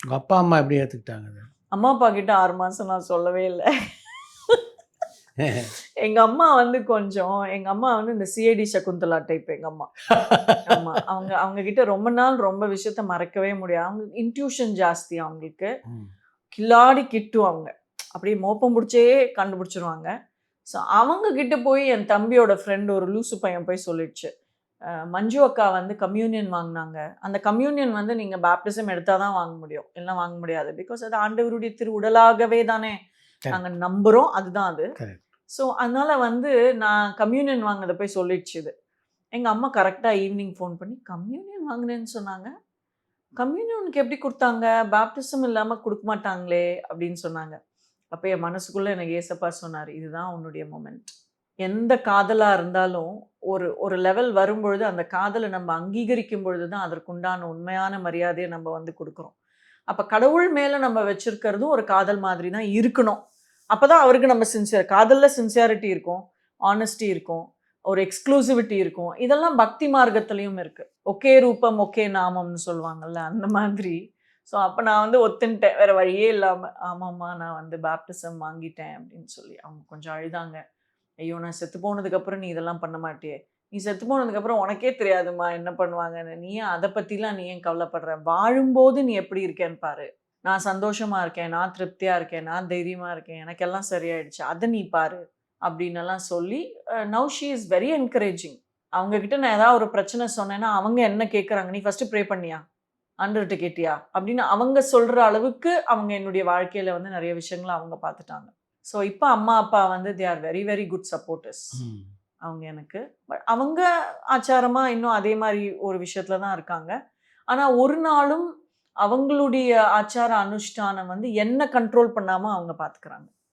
உங்க அப்பா, அம்மா எப்படி ஏத்துக்கிட்டாங்க அத? அம்மா, அப்பா கிட்ட 6 மாசம் நான் சொல்லவே இல்ல. எங்க அம்மா வந்து எங்க அம்மா வந்து இந்த சிஐடி சகுந்தலா டைப் எங்க அம்மா. ஆமா. அவங்க அவங்க கிட்ட ரொம்ப நாள் ரொம்ப விஷயத்த மறக்கவே முடியாது. அவங்க இன்ட்யூஷன் ஜாஸ்தி அவங்களுக்கு. ம். கில்லாடி கிட்டுவாங்க. அப்படியே மோப்பம் புடிச்சே கண்டுபிடிச்சுருவாங்க. ஸோ அவங்க கிட்ட போய் என் தம்பியோட ஃப்ரெண்ட் ஒரு லூசு பையன் போய் சொல்லிடுச்சு. மஞ்சு அக்கா வந்து கம்யூனியன் வாங்குனாங்க. அந்த கம்யூனியன் வந்து நீங்க பாப்டிசம் எடுத்தா தான் வாங்க முடியும். இல்லனா வாங்க முடியாது. பிகாஸ் அது ஆண்டவருடைய திருவுடலாகவே தானே நாங்க கரெக்ட், நம்புறோம். அதுதான் அது. கரெக்ட். ஸோ அதனால வந்து நான் கம்யூனியன் வாங்குனத போய் சொல்லிடுச்சு இது. எங்க அம்மா கரெக்ட்டா ஈவ்னிங் ஃபோன் பண்ணி, "கம்யூனியன் வாங்குனேன்னு சொன்னாங்க. கம்யூனியன் உனக்கு எப்படி குடுத்தாங்க? பாப்டிசம் இல்லாம குடுக்க மாட்டாங்களே!" அப்படின்னு சொன்னாங்க. அப்ப என் மனசுக்குள்ள எனக்கு ஏசப்பா சொன்னாரு, "இதுதான் உன்னுடைய மொமெண்ட்." எந்த காதலா இருந்தாலும், ஒரு ஒரு லெவல் வரும்பொழுது, அந்த காதல நம்ம அங்கீகரிக்கும் பொழுது தான், அதற்குண்டான உண்மையான மரியாதைய நம்ம வந்து குடுக்குறோம். அப்ப கடவுள் மேல நம்ம வச்சிருக்கிறதும் ஒரு காதல் மாதிரி தான் இருக்கணும். அப்பதான் அவருக்கு நம்ம காதல்ல சின்சியாரிட்டி இருக்கும், ஹானஸ்டி இருக்கும், ஒரு எக்ஸ்க்ளூசிவிட்டி இருக்கும். இதெல்லாம் பக்தி மார்க்கத்திலயும் இருக்கு. ஒகே ரூபம், ஒகே நாமம்னு சொல்லுவாங்கல்ல, அந்த மாதிரி. ஸோ, அப்ப நான் வந்து ஒத்துன்ட்டேன். வேற வழியே இல்லாம. "ஆமாம்மா, நான் வந்து பாப்டிசம் வாங்கிட்டேன்" அப்படின்னு சொல்லி. அவங்க கொஞ்சம் அழுதாங்க. ஐயோ! நான் செத்து போனதுக்கப்புறம் நீ இதெல்லாம் பண்ண மாட்டியே! நீ செத்து போனதுக்கப்புறம் உனக்கே தெரியாதும்மா என்ன பண்ணுவாங்கன்னு. நீ ஏன் அத பத்திலாம் நீ ஏன் கவலைப்படுற? வாழும்போது நீ எப்படி இருக்கேன்னு பாரு. நான் சந்தோஷமா இருக்கேன், நான் திருப்தியா இருக்கேன், நான் தைரியமா இருக்கேன், எனக்கெல்லாம் சரியாயிடுச்சு. அத நீ பாரு. அப்டின்னெல்லாம் சொல்லி now she is very encouraging. அவங்க கிட்ட நான் ஏதாவது ஒரு பிரச்சனை சொன்னேன்னா, அவங்க என்ன கேட்கறாங்க? "நீ ஃபர்ஸ்ட்டு ப்ரே பண்ணியா? ஆண்டவர்ட்ட கேட்டியா?" அப்படின்னு அவங்க சொல்ற அளவுக்கு அவங்க என்னுடைய வாழ்க்கையில வந்து நெறைய விஷயங்கள அவங்க பார்த்துட்டாங்க. ஸோ, இப்ப அம்மா, அப்பா வந்து they are very, very good supporters. ம். அவங்க எனக்கு. பட் அவங்க ஆச்சாரமா இன்னும் அதே மாரி ஒரு விஷயத்துல தான் இருக்காங்க. ஆனா, ஒரு நாளும் அவங்களுடைய ஆச்சார அனுஷ்டானம் வந்து என்ன கண்ட்ரோல் பண்ணாம அவங்க பார்த்துக்கிறாங்க.